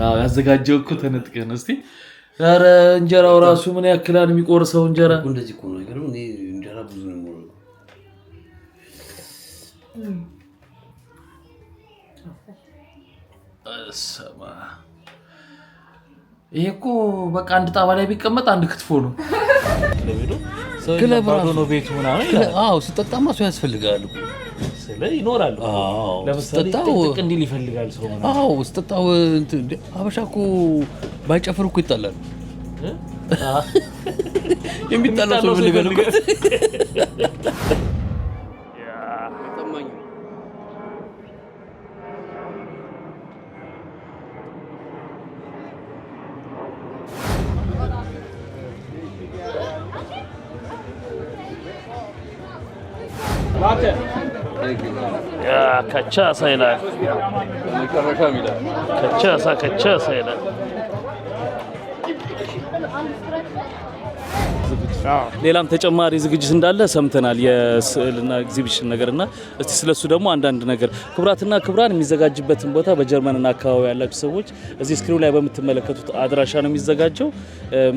ያው ያዘጋጀው እኮ ተነጥቀን እስቲ ኧረ እንጀራው ራሱ ምን ያክላል የሚቆርሰው እንጀራ እንደዚህ እኮ ነው ነገር እኔ እንጀራ ብዙ ነው የምወራው አሰማ ይሄ እኮ በቃ አንድ ጣባ ላይ ቢቀመጥ አንድ ክትፎ ነው ክለብራዶ ነው ቤቱ ምናምን አዎ ሲጠጣማ ሰው ያስፈልጋል እኮ ስለዚህ ይኖራል ለምሳሌ ጥቅጥቅ እንዲል ይፈልጋል ሰው አዎ ሲጠጣው አበሻ እኮ ባይጨፍር እኮ ይጣላል የሚጣላው ሰው ፈልጋል እኮ يا كاتشاسا ይላል መጨረሻም ይላል كاتشاسا ይላል ሌላም ተጨማሪ ዝግጅት እንዳለ ሰምተናል የስዕልና ኤግዚቢሽን ነገርና እስቲ ስለሱ ደግሞ አንዳንድ ነገር ክብራትና ክብራን የሚዘጋጅበትን ቦታ በጀርመንና አካባቢ ያላችሁ ሰዎች እዚህ ስክሪኑ ላይ በምትመለከቱት አድራሻ ነው የሚዘጋጀው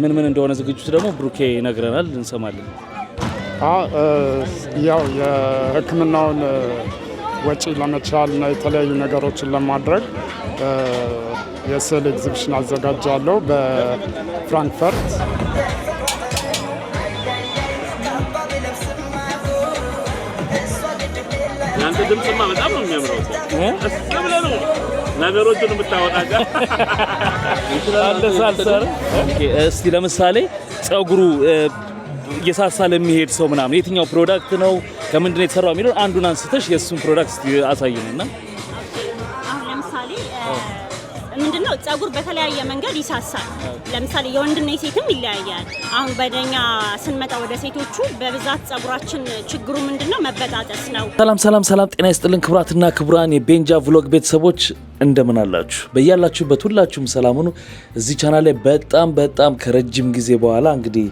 ምን ምን እንደሆነ ዝግጅቱ ደግሞ ብሩኬ ይነግረናል እንሰማለን ያው የሕክምናውን ወጪ ለመቻል እና የተለያዩ ነገሮችን ለማድረግ የስዕል ኤግዚቢሽን አዘጋጃለሁ በፍራንክፈርት ያንተ ድምጽማ በጣም ነው የሚያምረው ስለብለ ነው ነገሮችን ብታወጣጋ አለሳልሰር እስቲ ለምሳሌ ጸጉሩ እየሳሳለ የሚሄድ ሰው ምናምን የትኛው ፕሮዳክት ነው ከምንድነው የተሰራው የሚለው አንዱን አንስተሽ የሱን ፕሮዳክት አሳየንና አሁን ለምሳሌ ምንድነው ጸጉር በተለያየ መንገድ ይሳሳል ለምሳሌ የወንድና የሴትም ይለያያል አሁን በደኛ ስንመጣ ወደ ሴቶቹ በብዛት ጸጉራችን ችግሩ ምንድነው መበጣጠስ ነው ሰላም ጤና ይስጥልን ክብራትና ክብራን የቤንጃ ቭሎግ ቤተሰቦች እንደምን አላችሁ በእያላችሁበት ሁላችሁም ሰላም ሁኑ እዚህ ቻናል ላይ በጣም ከረጅም ጊዜ በኋላ እንግዲህ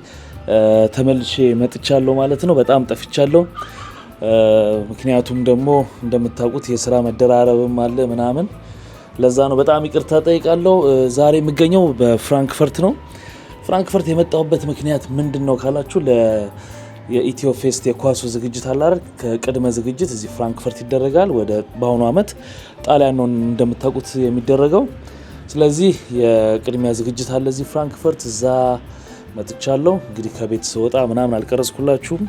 ተመልሼ መጥቻለሁ ማለት ነው በጣም ጠፍቻለሁ ምክንያቱም ደግሞ እንደምታውቁት የሥራ መደራረብም አለ ምናምን ለዛ ነው በጣም ይቅርታ ጠይቃለሁ ዛሬ የምገኘው በፍራንክፈርት ነው ፍራንክፈርት የመጣሁበት ምክንያት ምንድነው ካላችሁ የኢትዮ ፌስት የኳሱ ዝግጅት አለ አይደል ከቅድመ ዝግጅት እዚህ ፍራንክፈርት ይደረጋል ወደ ባሁኑ አመት ጣሊያን ነው እንደምታውቁት የሚደረገው ስለዚህ የቅድሚያ ዝግጅት አለ እዚህ ፍራንክፈርት እዛ መጥቻለሁ እንግዲህ ከቤት ስወጣ ምናምን አልቀረስኩላችሁም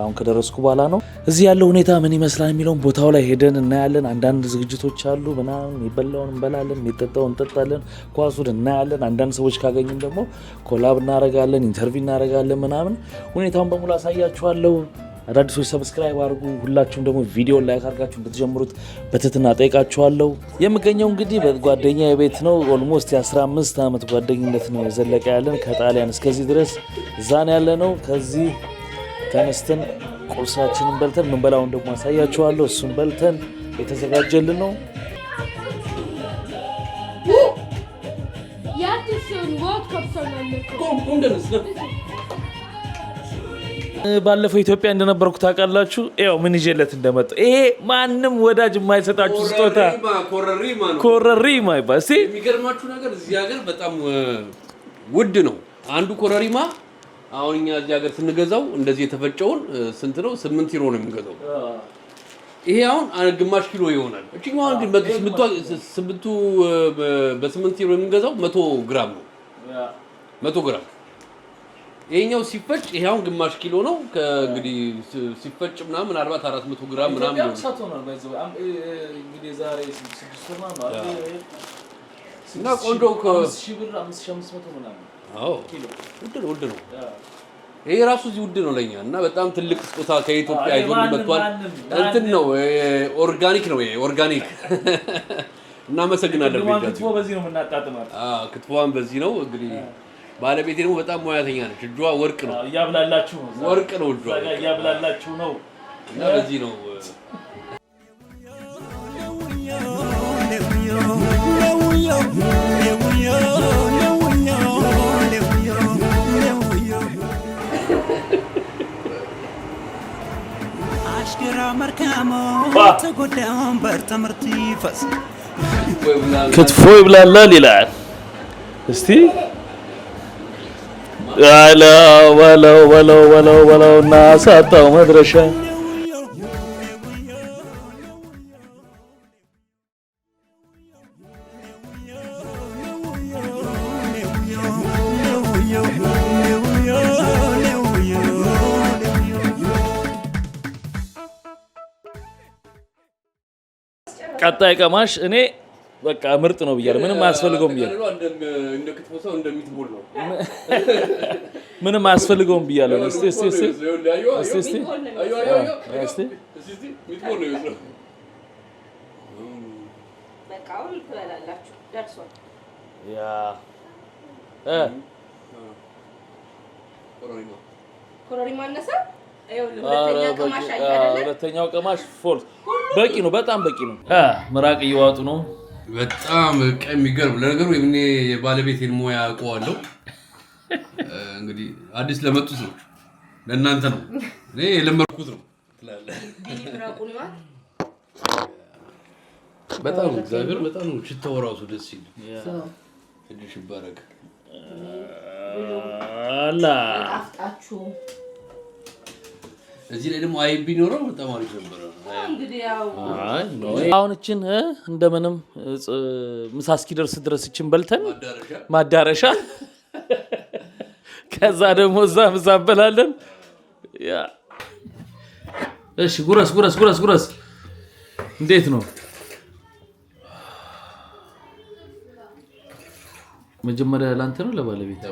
አሁን ከደረስኩ በኋላ ነው እዚህ ያለው ሁኔታ ምን ይመስላል የሚለው ቦታው ላይ ሄደን እናያለን አንዳንድ ዝግጅቶች አሉ ምናምን ይበላውን እንበላለን የሚጠጣውን እንጠጣለን ኳሱን እናያለን አንዳንድ ሰዎች ካገኙን ደግሞ ኮላብ እናረጋለን ኢንተርቪው እናረጋለን ምናምን ሁኔታውን በሙሉ አሳያችኋለሁ አዳዲሶች ሰብስክራይብ አድርጉ ሁላችሁም ደግሞ ቪዲዮ ላይክ አድርጋችሁ እንድትጀምሩት በትህትና ጠይቃችኋለሁ የምገኘው እንግዲህ በጓደኛዬ ቤት ነው ኦልሞስት የ15 አመት ጓደኝነት ነው የዘለቀ ያለን ከጣሊያን እስከዚህ ድረስ ዛን ያለ ነው ከዚህ ተነስተን ቁርሳችንን በልተን ምንበላውን ደግሞ አሳያችኋለሁ እሱን በልተን የተዘጋጀልን ነው ባለፈው ኢትዮጵያ እንደነበርኩ ታውቃላችሁ ያው ምን ይጀለት እንደመጣ ይሄ ማንንም ወዳጅ የማይሰጣችሁ ስጦታ ኮረሪማ ይባል እስቲ የሚገርማችሁ ነገር እዚህ ሀገር በጣም ውድ ነው አንዱ ኮረሪማ አሁን እኛ እዚህ ሀገር ስንገዛው እንደዚህ የተፈጨውን ስንት ነው 8 ዩሮ ነው የሚገዛው ይሄ አሁን ግማሽ ኪሎ ይሆናል እቺኛው ግን በ8 ዩሮ የሚገዛው 100 ግራም ነው 100 ግራም ይሄኛው ሲፈጭ ይሄው ግማሽ ኪሎ ነው ከእንግዲህ ሲፈጭ ምናምን 400 ግራም ምናምን ነው እንግዲህ ዛሬ 6 ነው እና ቆንጆ 5000 ብር 5500 ምናምን አዎ ውድ ነው ይሄ ራሱ እዚህ ውድ ነው ለኛ እና በጣም ትልቅ ስጦታ ከኢትዮጵያ ይዞ መጥቷል እንትን ነው ኦርጋኒክ ነው ይሄ ኦርጋኒክ እና መሰግናለሁ ክትፎ በዚህ ነው የምናጣጥማት ክትፎን በዚህ ነው እንግዲህ ባለቤቴ ደግሞ በጣም ሙያተኛ ነች እጇ ወርቅ ነው ያብላላችሁ ወርቅ ነው እጇ ያብላላችሁ ነው እና በዚህ ነው አሽከራ መርካሞ ተጎዳውን በርተምርቲ ፈስ ክትፎ ይብላላል ይላል። እስቲ በለው እና ሳጣው መድረሻ ቀጣይ ቀማሽ እኔ በቃ ምርጥ ነው ብያለሁ። ምንም አያስፈልገውም ብያለሁ። እንደ ክትፎ ሰው እንደሚትቦል ነው። ምንም አያስፈልገውም ብያለሁ። እስቲ ሚትቦል ነው ይመስለው። በቃው ትበላላችሁ ደርሷል። ያ ኮረሪማ አነሰ። ሁለተኛው ቀማሽ ፎልስ በቂ ነው፣ በጣም በቂ ነው። ምራቅ እየዋጡ ነው። በጣም የሚገርም ለነገሩ እኔ የባለቤቴን ሙያ አውቀዋለሁ። እንግዲህ አዲስ ለመጡት ነው፣ ለእናንተ ነው። እኔ የለመድኩት ነው ትላለህ። በጣም እግዚአብሔር በጣም ነው ሽታው ራሱ ደስ ይል። ትንሽ ይባረክ አላ አፍጣችሁ እዚህ ላይ ደግሞ አይብ ቢኖረው በጣም አሪፍ ነበር። እንግዲህ ያው አሁን እችን እንደምንም ምሳ እስኪደርስ ድረስ እችን በልተን ማዳረሻ ከዛ ደግሞ እዛ ምሳ እንበላለን። ያ እሺ፣ ጉረስ እንዴት ነው? መጀመሪያ ላንተ ነው ለባለቤት?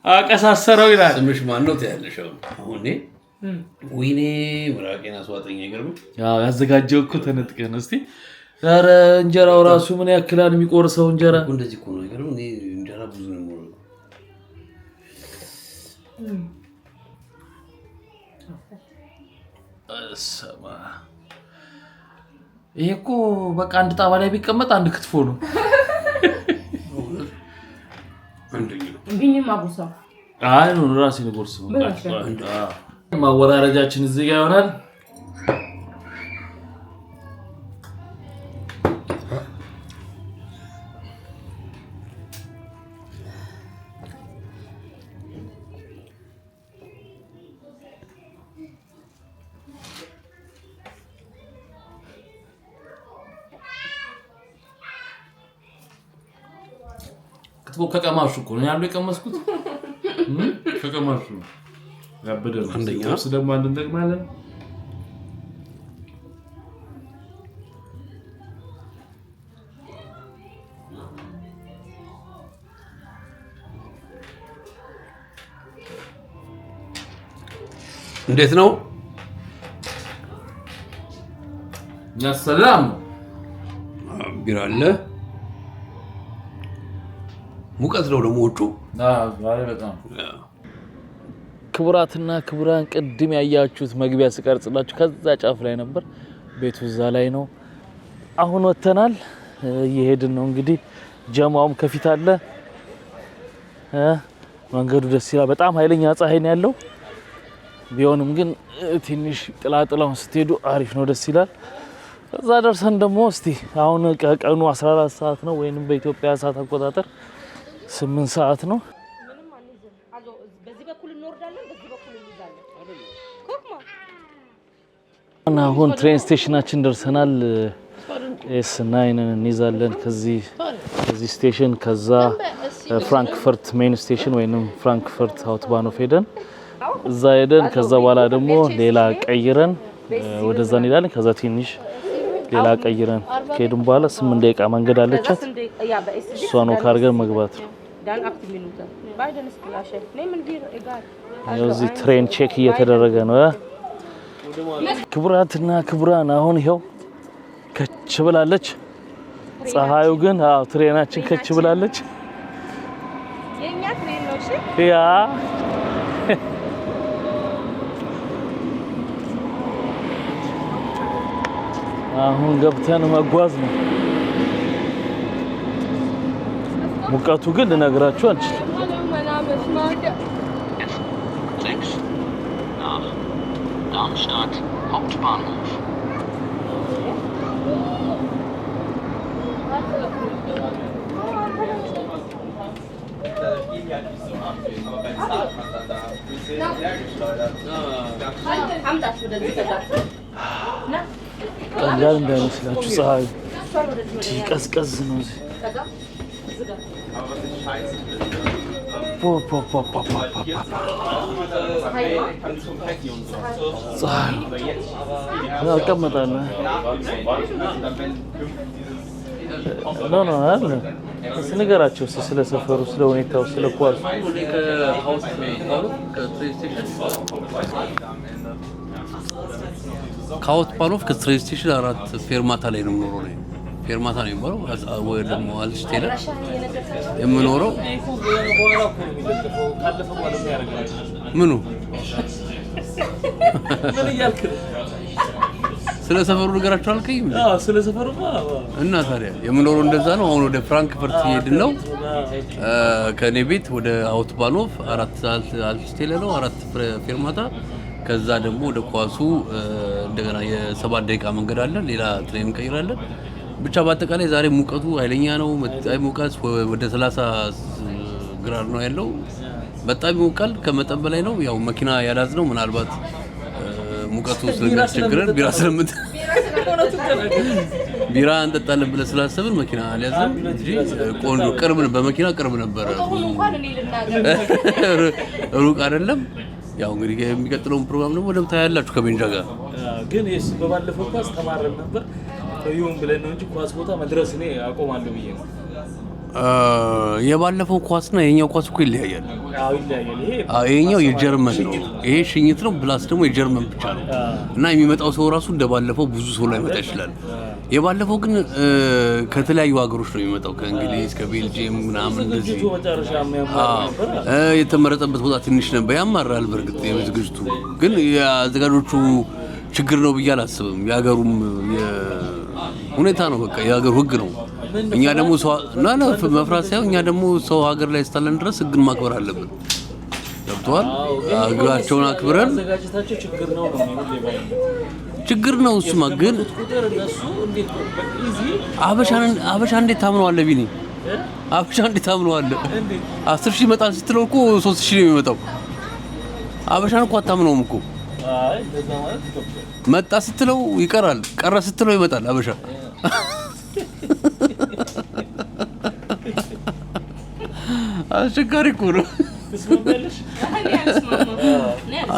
አቀሳሰረው ይላል። ስምሽ ማን ነው ትያለሽ? አሁን ወይኔ ምራቄን አስዋጠኝ። አይገርምም? ያው ያዘጋጀው እኮ ተነጥቀን። እስቲ ኧረ እንጀራው ራሱ ምን ያክላል የሚቆርሰው እንጀራ እኮ እንደዚህ እኮ ነው። አይገርምም? እኔ እንጀራ ብዙ ነው የምወደው። እሰማ ይሄ እኮ በቃ አንድ ጣባ ላይ ቢቀመጥ አንድ ክትፎ ነው። አይ ነው ራሴ ነው ጎርስ ነው። ማወራረጃችን እዚህ ጋር ይሆናል። ክትፎ ከቀማሹ እኮ ነው ያለው የቀመስኩት። ከቀማሹ ያበደ ነው። አንደኛውስ ደግሞ አንድ እንጠቅማለን። እንዴት ነው? ያ ሰላም ቢራ አለ። ሙቀት ነው ደግሞ ወጡ። ዛሬ በጣም ክቡራትና ክቡራን ቅድም ያያችሁት መግቢያ ስቀርጽላችሁ ከዛ ጫፍ ላይ ነበር። ቤቱ እዛ ላይ ነው። አሁን ወተናል፣ እየሄድን ነው። እንግዲህ ጀማውም ከፊት አለ። መንገዱ ደስ ይላል። በጣም ኃይለኛ ፀሐይ ነው ያለው። ቢሆንም ግን ትንሽ ጥላጥላውን ስትሄዱ አሪፍ ነው፣ ደስ ይላል። ከዛ ደርሰን ደግሞ እስቲ አሁን ቀኑ 14 ሰዓት ነው ወይንም በኢትዮጵያ ሰዓት አቆጣጠር 8 ሰዓት ነው። አሁን ትሬን ስቴሽናችን ደርሰናል። ኤስ9 እንይዛለን ከዚህ ስቴሽን። ከዛ ፍራንክፈርት ሜን ስቴሽን ወይንም ፍራንክፈርት አውቶባኖፍ ሄደን እዛ ሄደን ከዛ በኋላ ደግሞ ሌላ ቀይረን ወደዛ እንሄዳለን። ከዛ ትንሽ ሌላ ቀይረን ከሄድን በኋላ 8 ደቂቃ መንገድ አለቻት። እሷን ካርገን መግባት ነው። እዚህ ትሬን ቼክ እየተደረገ ነው። ክቡራትና ክቡራን አሁን ይሄው ከች ብላለች ፀሐዩ። ግን ትሬናችን ከች ብላለች። የኛ ትሬን ነው። እሺ ያ አሁን ገብተን መጓዝ ነው። ሙቀቱ ግን ልነግራችሁ አልችልም። Darmstadt Hauptbahnhof. ቀላል እንዳይመስላችሁ ፀሐይ ቀዝቀዝ ነው እዚህ። ፀሐይ አቀመጣለሁ ኖ አለ ንገራቸው ስለ ሰፈሩ፣ ስለ ሁኔታው፣ ስለ ኳሱ። ከሀውስ ባኖፍ ከትሬን ስቴሽን 4 ፌርማታ ላይ ነው የምኖረው ነው። ፌርማታ ነው የሚባለው ወይ ደግሞ አልስቴለ የምኖረው። ምኑ ምን እያልክ ነው? ስለ ሰፈሩ ነገራቸው አልከኝ? አዎ ስለ ሰፈሩ እና ታዲያ የምኖረው እንደዛ ነው። አሁን ወደ ፍራንክፈርት እየሄድን ነው። ከኔ ቤት ወደ አውትባኖፍ 4 አልስቴለ ነው 4 ፌርማታ። ከዛ ደግሞ ወደ ኳሱ እንደገና የ7 ደቂቃ መንገድ አለ። ሌላ ትሬን እንቀይራለን። ብቻ በአጠቃላይ ዛሬ ሙቀቱ ኃይለኛ ነው። ሙቀት ወደ 30 ግራድ ነው ያለው። በጣም ይሞቃል፣ ከመጠን በላይ ነው። ያው መኪና ያላዝ ነው። ምናልባት ሙቀቱ ስለሚያስቸግረን ቢራ እንጠጣለን ብለን ስላሰብን መኪና አልያዝንም እንጂ ቆንጆ ቅርብ በመኪና ቅርብ ነበረ። ሩቅ አይደለም። ያው እንግዲህ የሚቀጥለውን ፕሮግራም ደግሞ ወደም ታያላችሁ ከቤንጃ ጋር። ግን በባለፈው ኳስ ተማረን ነበር ይሁን ብለን ነው እንጂ ኳስ ቦታ መድረስ እኔ አቆማለሁ ብዬ ነው። የባለፈው ኳስና የኛው ኳስ እኮ ይለያያል። አዎ ይለያያል። ይሄኛው የጀርመን ነው፣ ይሄ ሽኝት ነው። ፕላስ ደግሞ የጀርመን ብቻ ነው እና የሚመጣው ሰው ራሱ እንደባለፈው ብዙ ሰው ላይ መጣ ይችላል። የባለፈው ግን ከተለያዩ ሀገሮች ነው የሚመጣው፣ ከእንግሊዝ፣ ከቤልጂየም ምናምን እንደዚህ። የተመረጠበት ቦታ ትንሽ ነበር፣ ያማራል። በእርግጥ የዝግጅቱ ግን የአዘጋጆቹ ችግር ነው ብዬ አላስብም። የሀገሩም ሁኔታ ነው፣ በቃ የሀገሩ ሕግ ነው። እኛ ደግሞ ሰው መፍራት ሳይሆን እኛ ደግሞ ሰው ሀገር ላይ ስታለን ድረስ ሕግን ማክበር አለብን። ገብቶሃል? ሕጋቸውን አክብረን ችግር ነው እሱማ። ግን አበሻ እንዴት ታምነዋለህ ቢኒ? አበሻ እንዴት ታምነዋለህ? 10,000 ይመጣል ስትለው እኮ 3,000 ነው የሚመጣው። አበሻን እኮ አታምነውም እኮ። መጣ ስትለው ይቀራል፣ ቀረ ስትለው ይመጣል አበሻ። አስቸጋሪ እኮ ነው፣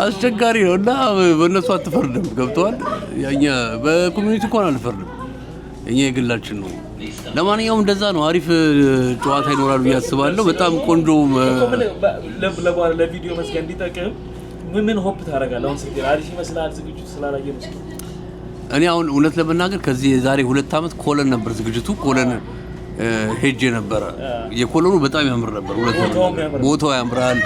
አስቸጋሪ ነው። እና በእነሱ አትፈርድም። ገብተዋል። ያኛ በኮሚኒቲ እንኳን አንፈርድም፣ እኛ የግላችን ነው። ለማንኛውም እንደዛ ነው። አሪፍ ጨዋታ ይኖራል ብዬ አስባለሁ። በጣም ቆንጆ ለቪዲዮ መስጊያ እንዲጠቅም ምን ሆፕ ታደርጋለህ? አሁን ሲገር አሪፍ ይመስላል ዝግጅቱ ስላላየን ነው። እኔ አሁን እውነት ለመናገር ከዚህ የዛሬ 2 ዓመት ኮለን ነበር ዝግጅቱ። ኮለን ሄጄ ነበረ። የኮለኑ በጣም ያምር ነበር። ቦታው ያምራል።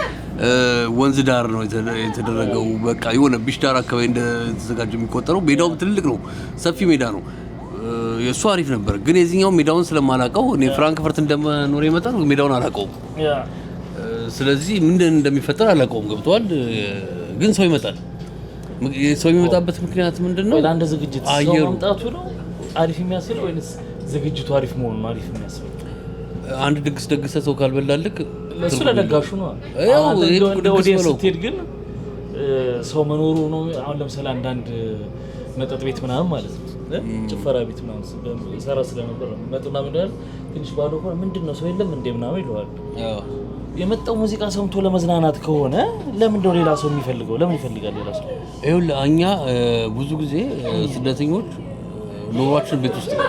ወንዝ ዳር ነው የተደረገው። በቃ የሆነ ቢሽ ዳር አካባቢ እንደተዘጋጀ የሚቆጠረው። ሜዳው ትልቅ ነው፣ ሰፊ ሜዳ ነው። የእሱ አሪፍ ነበር። ግን የዚህኛው ሜዳውን ስለማላውቀው እኔ ፍራንክፈርት እንደመኖር ይመጣል ሜዳውን አላውቀውም። ስለዚህ ምን እንደሚፈጠር አላውቀውም። ገብቷል። ግን ሰው ይመጣል። ሰው የሚመጣበት ምክንያት ምንድነው? ለአንድ ዝግጅት ሰው መምጣቱ ነው አሪፍ የሚያስብል ወይስ ዝግጅቱ አሪፍ መሆኑ ነው አሪፍ የሚያስብል? አንድ ድግስ ደግሰህ ሰው ካልበላልክ እሱ ለደጋሹ ነው። እንደ ኦዲየንስ ስትሄድ ግን ሰው መኖሩ ነው። አሁን ለምሳሌ አንዳንድ መጠጥ ቤት ምናምን ማለት ነው ጭፈራ ቤት ምናምን ሰራ ስለነበር ነው መጥና ምንድነው ትንሽ ባዶ ሆነ ምንድነው ሰው የለም እንደ ምናምን ይለዋል። የመጣው ሙዚቃ ሰምቶ ለመዝናናት ከሆነ ለምን እንደው ሌላ ሰው የሚፈልገው ለምን ይፈልጋል ሌላ ሰው? ይኸውልህ እኛ ብዙ ጊዜ ስደተኞች ኑሯችን ቤት ውስጥ ነው።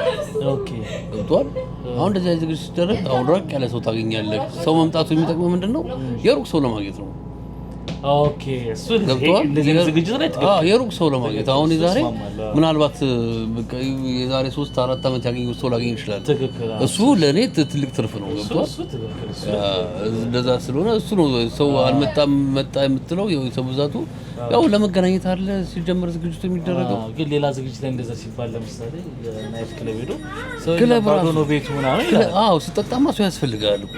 ኦኬ ገብቶሃል። አሁን እንደዚህ አይነት ዝግጅት ሲደረግ አሁን ራቅ ያለ ሰው ታገኛለህ። ሰው መምጣቱ የሚጠቅመው ምንድነው? የሩቅ ሰው ለማግኘት ነው። ኦኬ እሱ እንደዚህ ዝግጅት ላይ የሩቅ ሰው ለማግኘት አሁን የዛሬ ምናልባት የዛሬ 3-4 ዓመት ያገኘው ሰው ላገኝ ይችላል። እሱ ለኔ ትልቅ ትርፍ ነው። ገብቷል። እንደዛ ስለሆነ እሱ ነው ሰው አልመጣም መጣ የምትለው የሰው ብዛቱ ያው ለመገናኘት አለ ሲጀምር ዝግጅቱ የሚደረገው። ግን ሌላ ዝግጅት ላይ እንደዛ ሲባል ለምሳሌ ናይት ክለብ ሄዶ ሰው ክለብ ነው ቤቱ ምናምን ሲጠጣማ ሰው ያስፈልጋል እኮ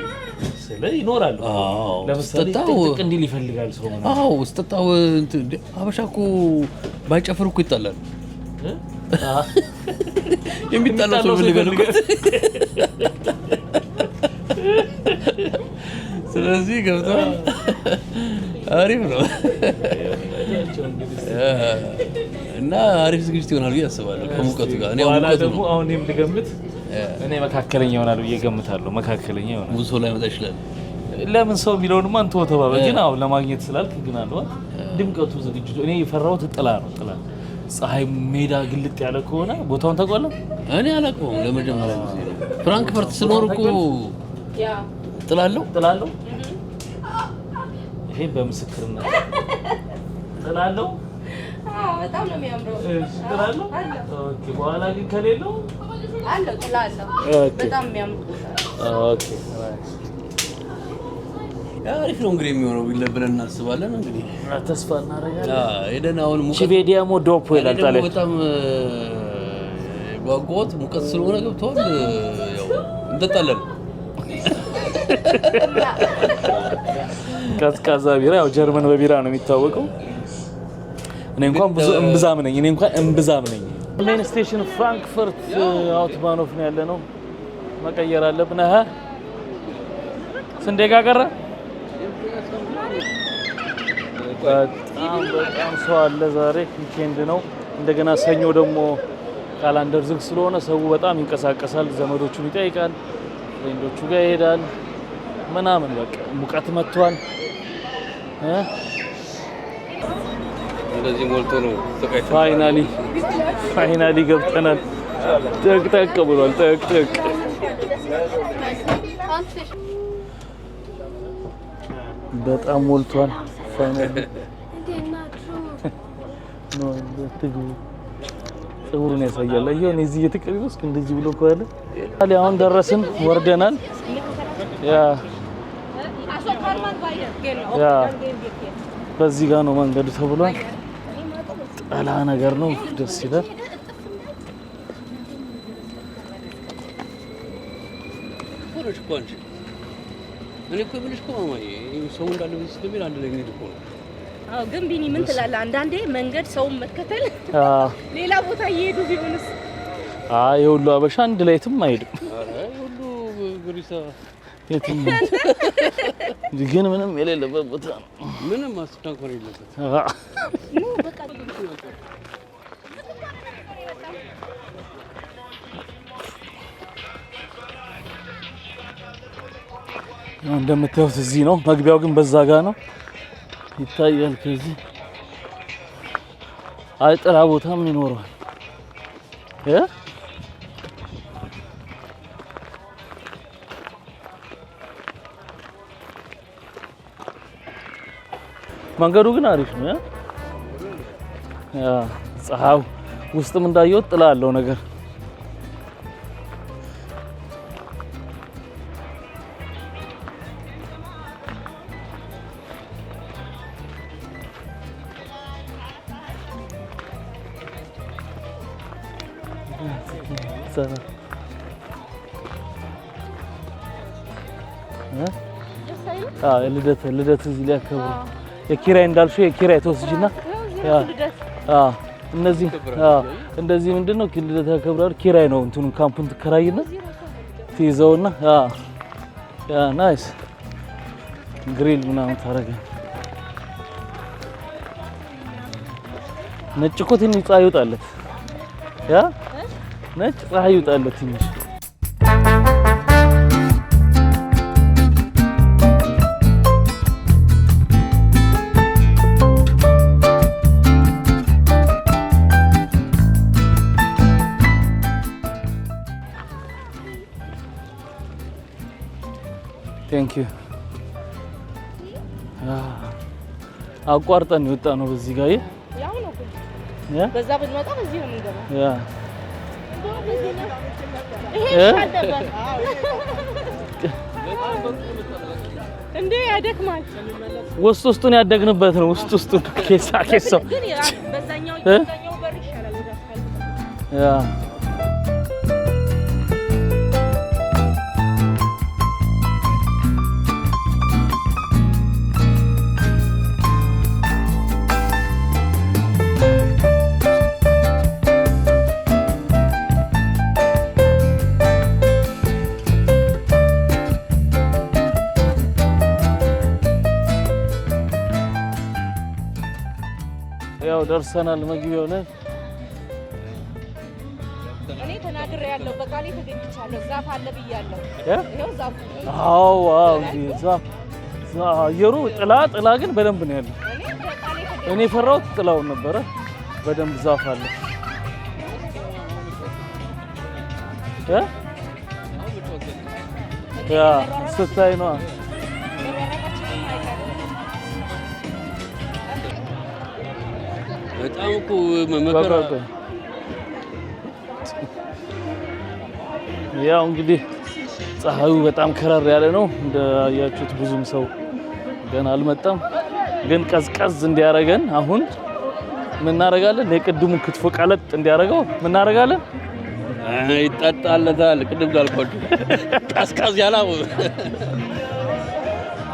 መሰለህ ይኖራል። ለምሳሌ ጥቅ እንዲል ይፈልጋል ሰው ማለት አዎ ስጠጣው አበሻ እኮ ባይጨፍር እኮ ይጣላል የሚጣላው ሰው ፈልገው ስለዚህ ገብቷል አሪፍ ነው እና አሪፍ ዝግጅት ይሆናል ብዬ አስባለሁ ከሙቀቱ ጋር እኔ ደግሞ አሁን ልገምት እኔ መካከለኛ ይሆናል ብዬ ገምታለሁ መካከለኛ ይሆናል ብዙ ሰው ላይ መጣ ይችላል ለምን ሰው የሚለውንማ አንተው ተባበል ግን አሁን ለማግኘት ስላልክ ግን አለው ድምቀቱ ዝግጅቱ እኔ የፈራሁት ጥላ ነው ጥላ ፀሐይ ሜዳ ግልጥ ያለ ከሆነ ቦታውን ታውቃለህ እኔ አላውቀውም ለመጀመሪያ ጊዜ ፍራንክፈርት ስኖር እኮ ጥላለው ይሄ በምስክርነት ጥላለው በጣም ነው የሚያምረው ጥላለው ኦኬ በኋላ ግን ከሌለው አለው ጥላለው በጣም የሚያምረው ኦኬ አሪፍ ነው እንግዲህ የሚሆነው ብለን እናስባለን እንግዲህ ተስፋ እናደርጋለን ሄደን አሁን ሙቀት ቺቬዲያሞ ዶፖ ይላል ታለ በጣም ጓጓት ሙቀት ስለሆነ ገብቷል ያው እንጠጣለን ቀዝቃዛ ቢራ ያው ጀርመን በቢራ ነው የሚታወቀው እኔ እንኳን እምብዛም ነኝ ሜን ስቴሽን ፍራንክፈርት አውቶባኖፍ ነው ያለ ነው መቀየር አለብን ስንዴ ጋር ቀረ በጣም ሰው አለ ዛሬ ዊኬንድ ነው እንደገና ሰኞ ደግሞ ካላንደር ዝግ ስለሆነ ሰው በጣም ይንቀሳቀሳል ዘመዶቹን ይጠይቃል ፍሬንዶቹ ጋር ይሄዳል ምናምን በቃ ሙቀት መጥቷል እንደዚህ ሞልቶ ነው ፋይናሊ ገብተናል ጠቅ ብሏል ጠቅ በጣም ሞልቷል ፋይናሊ ነው ጽሁሩን ያሳያል አየው እዚህ እየተቀረጽ እንደዚህ ብሎ ቆያለ አሁን ደረስን ወርደናል ያ በዚህ ጋር ነው መንገዱ ተብሏል ጠላ ነገር ነው ደስ ይላል ሆነች ቆንጆ እኔ እኮ ብልሽ እኮ ማማዬ ሰው እንዳለ ብዙ ስለሚል አንድ ነገር እኮ አዎ ግን ቢኒ ምን ትላለህ አንዳንዴ መንገድ ሰውን መከተል ሌላ ቦታ እየሄዱ ቢሆንስ የሁሉ አበሻ አንድ ላይትም አይሄድም የሁሉ ግሪሳ የትም ግን ምንም የሌለበት ቦታ ነው ምንም አስተካክሎ የለበት ነው በቃ እንደምታዩት እዚህ ነው መግቢያው ግን በዛ ጋር ነው ይታያል ከዚህ አይጥራ ቦታ ምን ይኖረዋል መንገዱ ግን አሪፍ ነው ፀሐዩ ውስጥም እንዳየው ጥላ አለው ነገር ልደት እዚህ ሊያከብሩ የኪራይ እንዳልሽው የኪራይ ተወስጂና እነዚህ እንደዚህ ምንድነው ልደት ያከብራሉ ኪራይ ነው እንትኑን ካምፑን ትከራይና ትይዘውና ናይስ ግሪል ምናምን ታረጋለህ ነጭ እኮ ትንሽ ፀሐይ ይወጣለት ነጭ ፀሐይ ይወጣለት ትንሽ Thank you. አቋርጠን የወጣ ነው በዚህ ጋር ያው ነው በዛ ብንመጣ በዚህ ነው የምንገባው እንዴ ያደክማል ውስጡን ያደግንበት ነው ውስጡን ኬሳው ግን በዛኛው በር ይሻላል ወደ አስፋልት ያው ደርሰናል መግቢያው ላይ እኔ ተናግሬያለሁ በቃሌ ተገኝቻለሁ ዛፍ አለ ብያለሁ ይሄው ዛፍ አዎ ዛፍ አየሩ ጥላ ግን በደንብ ነው ያለው እኔ ፈራሁት ጥላውን ነበረ በደንብ ዛፍ አለ ያ ስታይ ነው በጣም እኮ መከራ ያው እንግዲህ ፀሐዩ በጣም ከረር ያለ ነው እንዳያችሁት ብዙም ሰው ገና አልመጣም ግን ቀዝቀዝ እንዲያረገን አሁን ምን እናደርጋለን ለቅድሙ ክትፎ ቀለጥ እንዲያረጋው ምን እናደርጋለን ይጣጣለታል ቅድም ጋልኳችሁ ቀዝቀዝ ያላው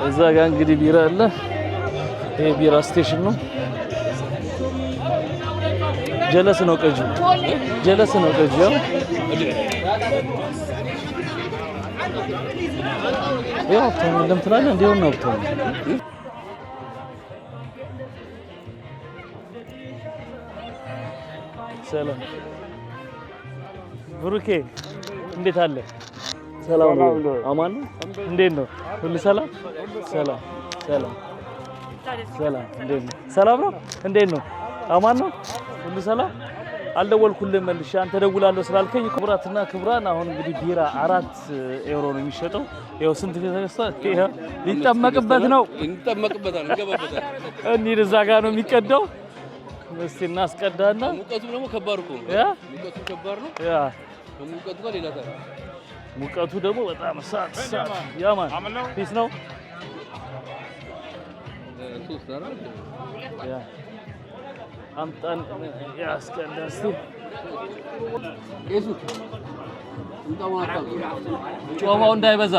እዛ ጋር እንግዲህ ቢራ አለ ይሄ ቢራ ስቴሽን ነው ጀለስ ነው ቀጁ ያው ተመለም ትላለህ እንዴው ነው ተው ሰላም ብሩኬ እንዴት አለ ሰላም ነው አማን ነው እንዴት ነው ሁሉ ሰላም እንዴት ነው ሰላም ነው እንዴት ነው አማን ነው ሁሉ ሰላም አልደወልኩልህም መልሼ አንተ ደውላለሁ ስላልከኝ ክቡራትና ክቡራን አሁን እንግዲህ ቢራ 4 ዩሮ ነው የሚሸጠው ይኸው ስንት ተገዝቷል ይሄ ሊጠመቅበት ነው እንጠመቅበታል እንገባበታል እንሂድ እዛ ጋር ነው የሚቀዳው እስቲ እናስቀዳና ሙቀቱ ደግሞ ከባድ እኮ ነው ያ ሙቀቱ ከባድ ነው ያ ሙቀቱ ጋር ሌላ ታዲያ ሙቀቱ ደግሞ በጣም ሳት ያማን ፒስ ነው ሶስት አራት ያ አምጣን ያስቀዳስቲ እሱ እንታውቃታ ጮማው እንዳይበዛ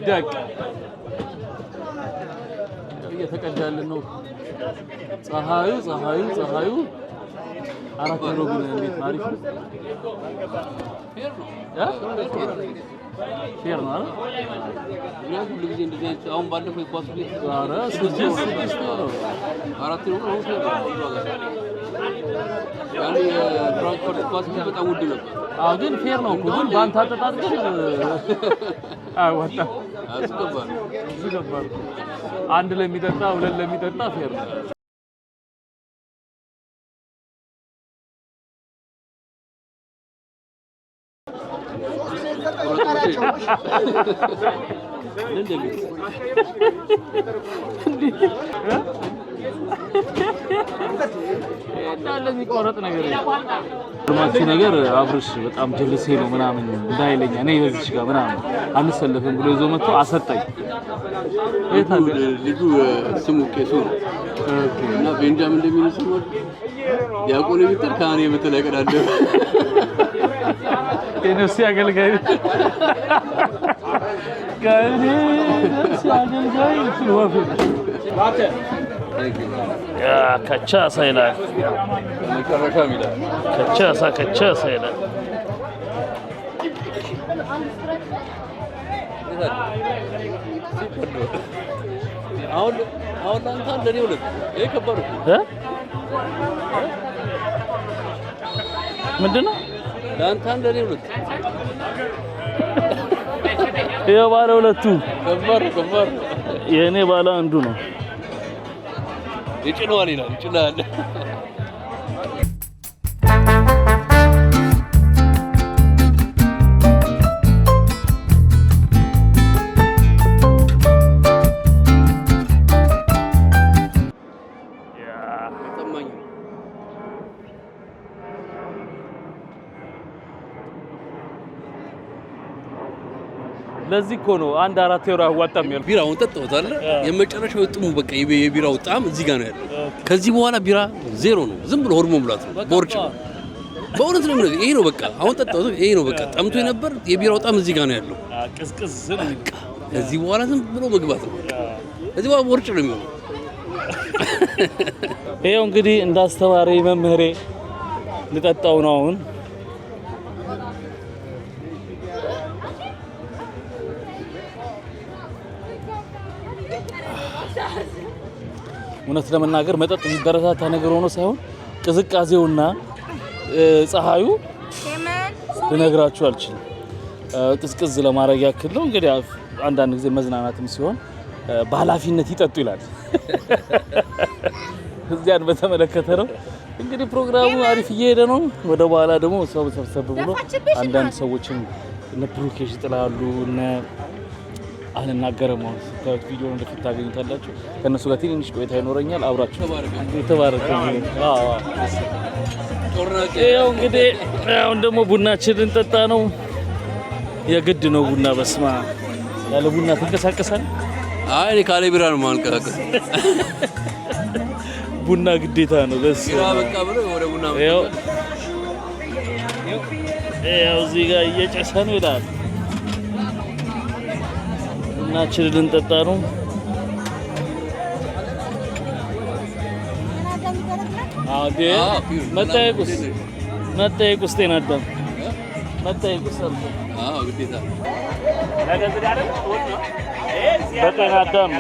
ደቅ እየተቀዳልን ነው ፀሐዩ 4 ዩሮ ግን እንዴት አሪፍ ነው ፌር ነው አይደል ሁሉ ጊዜ እንደዚህ አይነት አሁን ባለፈው የኳስ ቤት ኧረ 6 ነው 4 ዩሮ ነው ያኔ ፍራንክፈርት ኳስ ቤት በጣም ውድ ነበር አዎ ግን ፌር ነው እኮ ግን ባንተ አጠጣጥ ግን ወጣ አስገባል አንድ ለሚጠጣ ሁለት ለሚጠጣ ፌር ነው እንዳለ የሚቆረጥ ነገር ግማችሁ ነገር አብርሽ በጣም ጀልሴ ነው ምናምን እንዳይለኛ እኔ በዚች ጋር ምናምን አንሰለፍም ብሎ ይዞ መጥቶ አሰጠኝ ልጁ ስሙ ቄሱ እና ቤንጃሚን እንደሚነሱ ዲያቆን ቪክተር ካህኔ በተለይ ቀዳደ የነፍስ አገልጋይ ካህኔ ሲያገልጋይ ስለወፍ ያ ከቻሳ ይላል መጨረሻ ይላል ከቻሳ ይላል አሁን አንተ እንደኔ ሁለት ይሄ ከባድ ነው ምንድነው አንተ እንደኔ ሁለት የባለ ሁለቱ ከባድ የኔ ባለ አንዱ ነው ይጭነዋል ይላል ይጭናል ለዚህ እኮ ነው 1-4 ዩሮ አዋጣም ያለው ቢራውን ጠጣሁት አይደል የመጨረሻው ጥሙ በቃ የቢራው ጣም እዚህ ጋር ነው ያለው ከዚህ በኋላ ቢራ ዜሮ ነው ዝም ብሎ ሆርሞን ሙላት ነው ቦርጭ በእውነት ነው ይሄ ነው በቃ አሁን ጠጣሁት ይሄ ነው በቃ ጠምቶ የነበር የቢራው ጣም እዚህ ጋር ነው ያለው ቅዝቅዝ በቃ ከዚህ በኋላ ዝም ብሎ መግባት ነው ከዚህ በኋላ ቦርጭ ነው የሚሆነው ይሄው እንግዲህ እንዳስተማሪ መምህሬ ልጠጣው ነው አሁን እውነት ለመናገር መጠጥ የሚበረታታ ነገር ሆኖ ሳይሆን ቅዝቃዜውና ፀሐዩ ልነግራችሁ አልችልም። ቅዝቅዝ ለማድረግ ያክል ነው እንግዲህ። አንዳንድ ጊዜ መዝናናትም ሲሆን በኃላፊነት ይጠጡ ይላል። እዚያን በተመለከተ ነው እንግዲህ ፕሮግራሙ አሪፍ እየሄደ ነው። ወደ በኋላ ደግሞ ሰው ሰብሰብ ብሎ አንዳንድ ሰዎችን እነ ብሩኬሽ ይጥላሉ እነ አልናገረም። ስታዩት ቪዲዮ እንደፊት ታገኙታላችሁ። ከነሱ ጋር ትንሽ ቆይታ ይኖረኛል። አብራችሁ ተባረኩ። ያው እንግዲህ አሁን ደግሞ ቡናችንን እንጠጣ ነው። የግድ ነው ቡና። በስማ ያለ ቡና ትንቀሳቀሳል? አይ እኔ ካለ ቢራ ነው ማንቀሳቀስ። ቡና ግዴታ ነው። በስ ቢራ በቃ ብሎ ወደ ቡና ያው እዚህ ጋር እየጨሰ ነው ይላል። ቡናችንን ልንጠጣ ነው። መጠየቁስ ጤና አዳም መጠየቁስ ግዴታ በጤና አዳም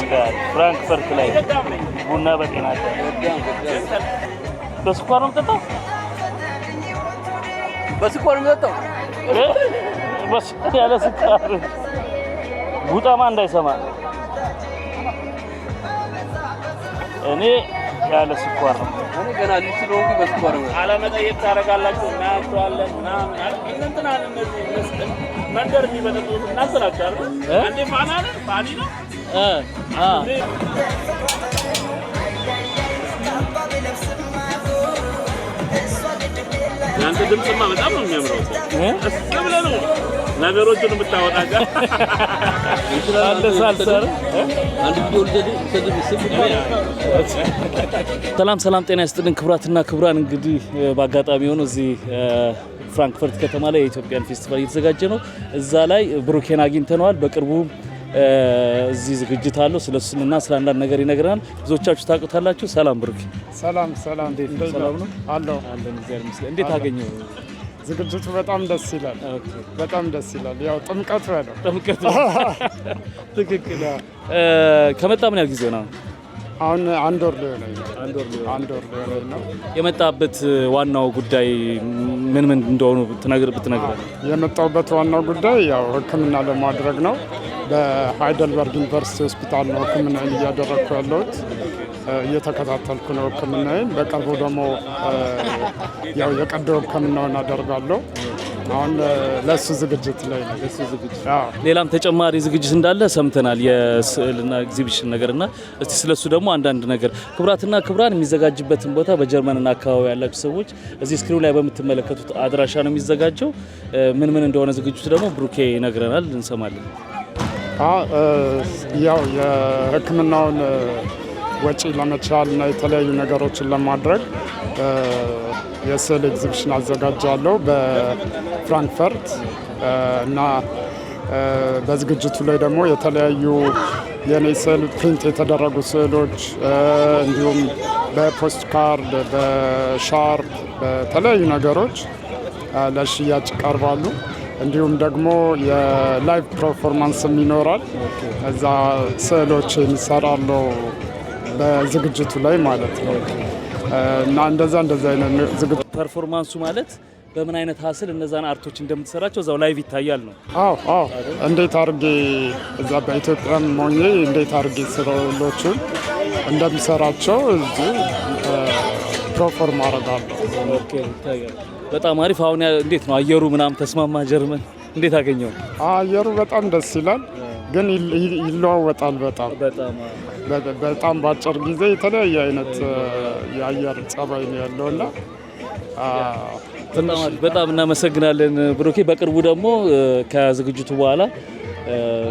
ፍራንክፈርት ላይ ቡና በጤና አዳም በስኳር ነው የምጠጣው። በስኳር ነው የምጠጣው። ያለ ስኳር ጉጣማ እንዳይሰማ እኔ ያለ ስኳር ነው። እኔ ገና ልጅ ስለሆንኩ በስኳር ነው። አለመጠየቅ ታደርጋላችሁ እና አጥቷለን ምናምን እንትና እነዚህ መንደር የሚበጠጡት እናስተላልፋለን። አንዴ ፋናን ፋኒ ነው ያንተ ድምጽማ በጣም ነው የሚያምረው። ብለህ ነው ነገሮችን የምታወጣጋ ሰላም ጤና ይስጥልን ክቡራትና ክቡራን። እንግዲህ በአጋጣሚ ሆኖ እዚህ ፍራንክፈርት ከተማ ላይ የኢትዮጵያን ፌስቲቫል እየተዘጋጀ ነው። እዛ ላይ ብሩኬን አግኝተነዋል። በቅርቡ እዚህ ዝግጅት አለው። ስለሱና ስለ አንዳንድ ነገር ይነግረናል። ብዙዎቻችሁ ታውቁታላችሁ። ሰላም ብሩኬ። ሰላም ሰላም ነው አለው። እግዚአብሔር ይመስገን። እንዴት አገኘው? ዝግጅቱ በጣም ደስ ይላል። በጣም ደስ ይላል። ያው ጥምቀቱ ያለው ጥምቀቱ ትክክል። ከመጣ ምን ያህል ጊዜ ነው? አሁን አንድ ወር ሊሆነኝ ነው። የመጣበት ዋናው ጉዳይ ምን እንደሆኑ ብትነግረን። የመጣሁበት ዋናው ጉዳይ ያው ሕክምና ለማድረግ ነው። በሃይደልበርግ ዩኒቨርሲቲ ሆስፒታል ነው ሕክምናዬን እያደረግኩ ያለሁት። እየተከታተልኩ ነው ሕክምናዬን። በቅርቡ ደግሞ ያው የቀዶ ሕክምናውን አደርጋለሁ። አሁን ለሱ ዝግጅት ላይ ነው። ሌላም ተጨማሪ ዝግጅት እንዳለ ሰምተናል፣ የስዕልና ኤግዚቢሽን ነገርና እስቲ ስለሱ ደግሞ አንዳንድ ነገር። ክቡራትና ክቡራን የሚዘጋጅበትን ቦታ በጀርመንና አካባቢ ያላችሁ ሰዎች እዚህ ስክሪኑ ላይ በምትመለከቱት አድራሻ ነው የሚዘጋጀው። ምን እንደሆነ ዝግጅቱ ደግሞ ብሩኬ ይነግረናል፣ እንሰማለን። ያው የሕክምናውን ወጪ ለመቻል እና የተለያዩ ነገሮችን ለማድረግ የስዕል ኤግዚቢሽን አዘጋጃለሁ በፍራንክፈርት እና በዝግጅቱ ላይ ደግሞ የተለያዩ የኔ ስዕል ፕሪንት የተደረጉ ስዕሎች እንዲሁም በፖስት ካርድ፣ በሻርፕ፣ በተለያዩ ነገሮች ለሽያጭ ይቀርባሉ። እንዲሁም ደግሞ የላይቭ ፐርፎርማንስም ይኖራል። እዛ ስዕሎች እንሰራለሁ በዝግጅቱ ላይ ማለት ነው። እና እንደዛ አይነት ዝግጅት ፐርፎርማንሱ ማለት በምን አይነት ሀስል እነዛን አርቶች እንደምትሰራቸው እዛው ላይቭ ይታያል ነው? አዎ እንዴት አድርጌ እዛ በኢትዮጵያም ሆኜ እንዴት አድርጌ ስዕሎቹን እንደምሰራቸው እዚህ ፐርፎርም አደርጋለሁ። ይታያል። በጣም አሪፍ። አሁን እንዴት ነው አየሩ ምናምን ተስማማ? ጀርመን እንዴት አገኘው? አየሩ በጣም ደስ ይላል፣ ግን ይለዋወጣል በጣም በአጭር ጊዜ የተለያየ አይነት የአየር ጸባይ ነው ያለውና በጣም እናመሰግናለን ብሩኬ። በቅርቡ ደግሞ ከዝግጅቱ በኋላ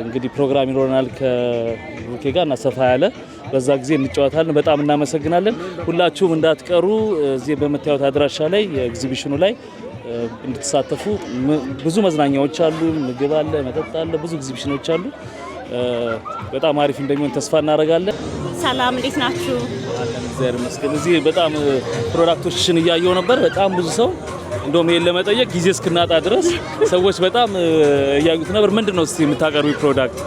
እንግዲህ ፕሮግራም ይኖረናል ከብሩኬ ጋር እና ሰፋ ያለ በዛ ጊዜ እንጫወታለን። በጣም እናመሰግናለን። ሁላችሁም እንዳትቀሩ እዚህ በመታየት አድራሻ ላይ የኤግዚቢሽኑ ላይ እንድትሳተፉ። ብዙ መዝናኛዎች አሉ፣ ምግብ አለ፣ መጠጥ አለ፣ ብዙ ኤግዚቢሽኖች አሉ። በጣም አሪፍ እንደሚሆን ተስፋ እናደርጋለን። ሰላም፣ እንዴት ናችሁ? አለን እግዚአብሔር ይመስገን። እዚህ በጣም ፕሮዳክቶችን እያየው ነበር። በጣም ብዙ ሰው እንደውም ይሄን ለመጠየቅ ጊዜ እስክናጣ ድረስ ሰዎች በጣም እያዩት ነበር። ምንድነው እስቲ የምታቀርቡ ፕሮዳክት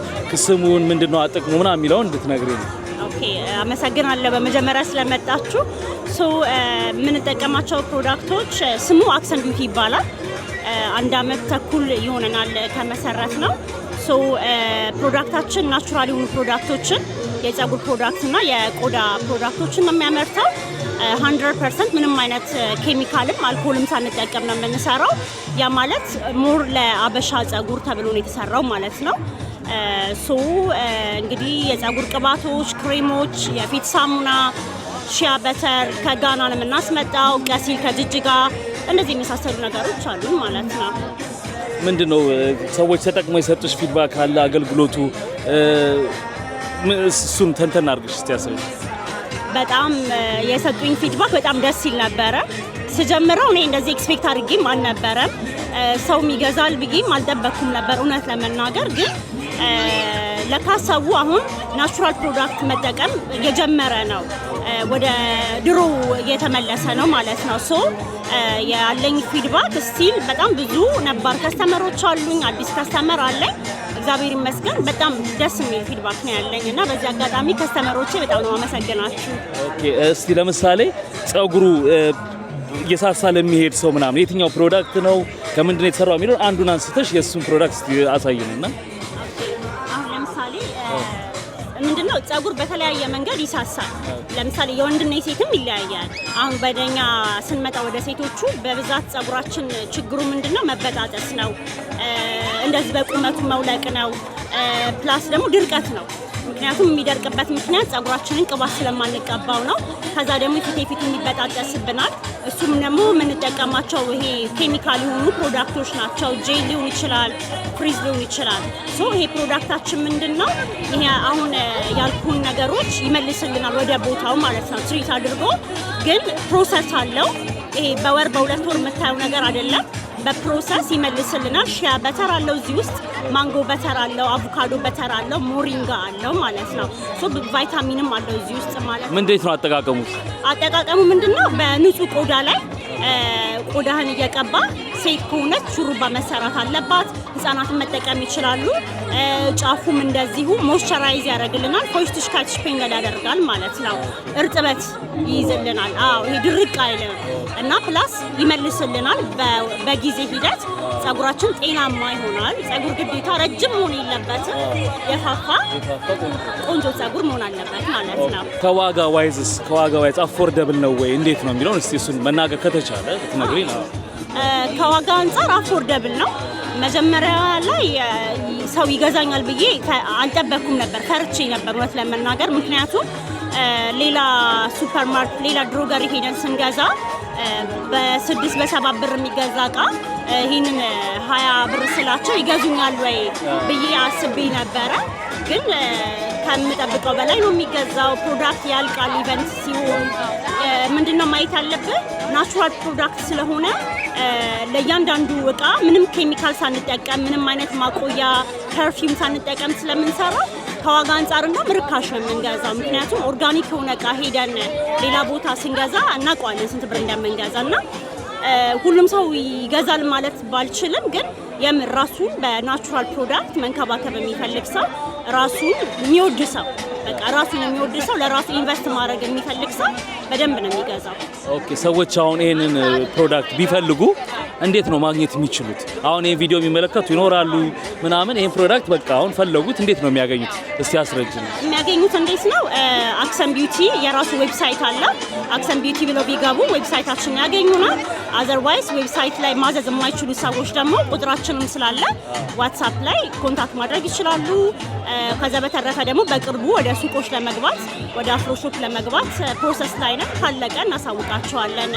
ስሙን ምንድነው አጥቅሙ ምናምን የሚለውን እንድትነግሪኝ ነው። ኦኬ፣ አመሰግናለሁ በመጀመሪያ ስለመጣችሁ። ምን ተጠቀማቸው ፕሮዳክቶች ስሙ አክሰን ቢዩቲ ይባላል። 1 አመት ተኩል ይሆነናል ከመሰረት ነው። ፕሮዳክታችን ናቹራል የሆኑ ፕሮዳክቶችን የፀጉር ፕሮዳክት እና የቆዳ ፕሮዳክቶችን ነው የሚያመርተው። 100% ምንም አይነት ኬሚካልም አልኮልም ሳንጠቀም ነው የምንሰራው። ያ ማለት ሞር ለአበሻ ፀጉር ተብሎ ነው የተሰራው ማለት ነው። እንግዲህ የፀጉር ቅባቶች፣ ክሬሞች፣ የፊት ሳሙና፣ ሺያ በተር ከጋና ነው የምናስመጣው፣ ቀሲል ከጅጅጋ፣ እንደዚህ የመሳሰሉ ነገሮች አሉ ማለት ነው። ምንድነው ሰዎች ተጠቅመው የሰጡሽ ፊድባክ አለ? አገልግሎቱ እሱን ተንተን አድርገሽ እስቲ ያሳይ። በጣም የሰጡኝ ፊድባክ በጣም ደስ ይል ነበረ። ስጀምረው እኔ እንደዚህ ኤክስፔክት አድርጌም አልነበረም። ሰው ይገዛል ብዬም አልጠበኩም ነበር እውነት ለመናገር። ግን ለካሰቡ አሁን ናቹራል ፕሮዳክት መጠቀም የጀመረ ነው፣ ወደ ድሮ እየተመለሰ ነው ማለት ነው። ያለኝ ፊድባክ ስቲል በጣም ብዙ ነባር ከስተመሮች አሉኝ፣ አዲስ ከስተመር አለኝ። እግዚአብሔር ይመስገን በጣም ደስ የሚል ፊድባክ ነው ያለኝ እና በዚህ አጋጣሚ ከስተመሮቼ በጣም ነው አመሰግናችሁ። ኦኬ፣ እስቲ ለምሳሌ ፀጉሩ እየሳሳ ለሚሄድ ሰው ምናምን የትኛው ፕሮዳክት ነው ከምንድነው የተሰራው የሚለው አንዱን አንስተሽ የሱን ፕሮዳክት እስቲ አሳይንና። አሁን ለምሳሌ ምንድነው ፀጉር በተለያየ መንገድ ይሳሳል። ለምሳሌ የወንድና የሴትም ይለያያል። አሁን በደኛ ስንመጣ ወደ ሴቶቹ በብዛት ፀጉራችን ችግሩ ምንድነው መበጣጠስ ነው፣ እንደዚህ በቁመቱ መውለቅ ነው፣ ፕላስ ደግሞ ድርቀት ነው። ምክንያቱም የሚደርቅበት ምክንያት ፀጉራችንን ቅባት ስለማንቀባው ነው። ከዛ ደግሞ ፊት የሚበጣጠስብናል። እሱም ደግሞ የምንጠቀማቸው ይሄ ኬሚካል የሆኑ ፕሮዳክቶች ናቸው። ጄል ሊሆን ይችላል፣ ፍሪዝ ሊሆን ይችላል። ይሄ ፕሮዳክታችን ምንድነው ይሄ አሁን ያልኩን ነገሮች ይመልስልናል ወደ ቦታው ማለት ነው። ትሪት አድርጎ ግን ፕሮሰስ አለው። ይሄ በወር በ2 ወር የምታየው ነገር አይደለም። በፕሮሰስ ይመልስልናል። ሺያ በተር አለው እዚህ ውስጥ፣ ማንጎ በተር አለው፣ አቮካዶ በተር አለው፣ ሞሪንጋ አለው ማለት ነው። ቫይታሚንም አለው እዚህ ውስጥ ማለት ነው። እንዴት ነው አጠቃቀሙ? አጠቃቀሙ ምንድነው በንጹህ ቆዳ ላይ ቆዳህን እየቀባ ሴት ከሆነች ሹሩባ መሰራት አለባት። ህፃናትን መጠቀም ይችላሉ። ጫፉም እንደዚሁ ሞይስቸራይዝ ያደርግልናል። ፎይስቲሽካች ፔንገል ያደርጋል ማለት ነው። እርጥበት ይይዝልናል። ይሄ ድርቅ አይልም እና ፕላስ ይመልስልናል። በጊዜ ሂደት ፀጉራችን ጤናማ ይሆናል። ፀጉር ግዴታ ረጅም መሆን የለበትም። የፋፋ ቆንጆ ፀጉር መሆን አለበት ማለት ነው። ከዋጋ ዋይዝ አፎርደብል ነው ወይ እንዴት ነው የሚለውን እስቲ እሱን መናገር ከተቻለ ትነግሪኝ ነው። ከዋጋ አንፃር አፎርደብል ነው። መጀመሪያ ላይ ሰው ይገዛኛል ብዬ አልጠበኩም ነበር፣ ፈርቼ ነበር እውነት ለመናገር። ምክንያቱም ሌላ ሱፐርማርኬት ሌላ ድሮገሪ ሄደን ስንገዛ በ6 በ7 ብር የሚገዛ እቃ ይህንን 20 ብር ስላቸው ይገዙኛል ወይ ብዬ አስቤ ነበረ። ግን ከምጠብቀው በላይ ነው የሚገዛው። ፕሮዳክት ያልቃል። ኢቨንት ሲሆን ምንድነው ማየት ያለብን ናቹራል ፕሮዳክት ስለሆነ ለእያንዳንዱ እቃ ምንም ኬሚካል ሳንጠቀም ምንም አይነት ማቆያ ፐርፊውም ሳንጠቀም ስለምንሰራ ከዋጋ አንጻር እንደውም ርካሽ ነው የምንገዛው። ምክንያቱም ኦርጋኒክ የሆነ እቃ ሄደን ሌላ ቦታ ስንገዛ እናውቀዋለን ስንት ብር እንደምንገዛ እና ሁሉም ሰው ይገዛል ማለት ባልችልም ግን የምር ራሱን በናቹራል ፕሮዳክት መንከባከብ የሚፈልግ ሰው ራሱን የሚወድ ሰው በቃ ራሱን የሚወድ ሰው ለራሱ ኢንቨስት ማድረግ የሚፈልግ ሰው በደንብ ነው የሚገዛው። ኦኬ፣ ሰዎች አሁን ይሄንን ፕሮዳክት ቢፈልጉ እንዴት ነው ማግኘት የሚችሉት? አሁን ይሄን ቪዲዮ የሚመለከቱ ይኖራሉ ምናምን ይሄን ፕሮዳክት በቃ አሁን ፈለጉት፣ እንዴት ነው የሚያገኙት? እስቲ አስረጅኝ። የሚያገኙት እንዴት ነው? አክሰን ቢዩቲ የራሱ ዌብሳይት አለ። አክሰን ቢዩቲ ብለው ቢገቡ ዌብሳይታችንን ያገኙናል። አዘርዋይስ ዌብሳይት ላይ ማዘዝ የማይችሉ ሰዎች ደግሞ ቁጥራችንም ስላለ ዋትስአፕ ላይ ኮንታክት ማድረግ ይችላሉ። ከዛ በተረፈ ደግሞ በቅርቡ ወደ ሱቆች ለመግባት ወደ አፍሮሾፕ ለመግባት ፕሮሰስ ላይ ነን። ካለቀ እናሳውቃቸዋለን።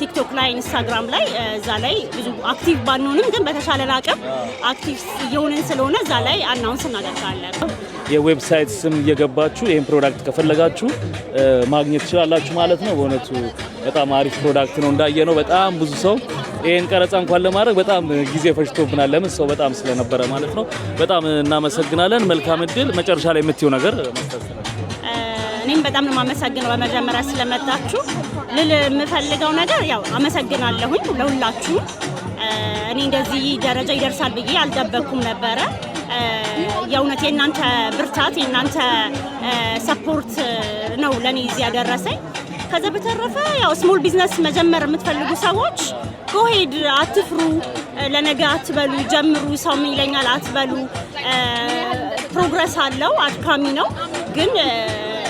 ቲክቶክ ላይ፣ ኢንስታግራም ላይ እዛ ላይ ብዙ አክቲቭ ባንሆንም ግን በተሻለን አቅም አክቲቭ እየሆንን ስለሆነ እዛ ላይ አናውንስ እናደርጋለን። የዌብሳይት ስም እየገባችሁ ይህን ፕሮዳክት ከፈለጋችሁ ማግኘት ትችላላችሁ ማለት ነው። በእውነቱ በጣም አሪፍ ፕሮዳክት ነው። እንዳየነው በጣም ብዙ ሰው ይህን ቀረጻ እንኳን ለማድረግ በጣም ጊዜ ፈጅቶብናል። ለምን ሰው በጣም ስለነበረ ማለት ነው። በጣም እናመሰግናለን። መልካም እድል። መጨረሻ ላይ የምትይው ነገር እኔም በጣም ነው የማመሰግነው በመጀመሪያ ስለመጣችሁ። ልል የምፈልገው ነገር ያው አመሰግናለሁኝ ለሁላችሁ። እኔ እንደዚህ ደረጃ ይደርሳል ብዬ አልጠበኩም ነበረ። የእውነት የእናንተ ብርታት የእናንተ ሰፖርት ነው ለኔ እዚህ ያደረሰኝ። ከዛ በተረፈ ያው ስሞል ቢዝነስ መጀመር የምትፈልጉ ሰዎች ጎሄድ አትፍሩ፣ ለነገ አትበሉ፣ ጀምሩ፣ ሰው ምን ይለኛል አትበሉ። ፕሮግረስ አለው፣ አድካሚ ነው፣ ግን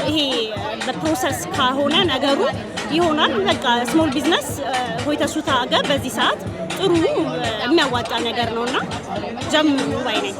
ይሄ በፕሮሰስ ከሆነ ነገሩ ይሆናል። በቃ ስሞል ቢዝነስ ሆይታ ሱታ ጋር በዚህ ሰዓት ጥሩ የሚያዋጣ ነገር ነውና ጀምሩ ባይ ነኝ።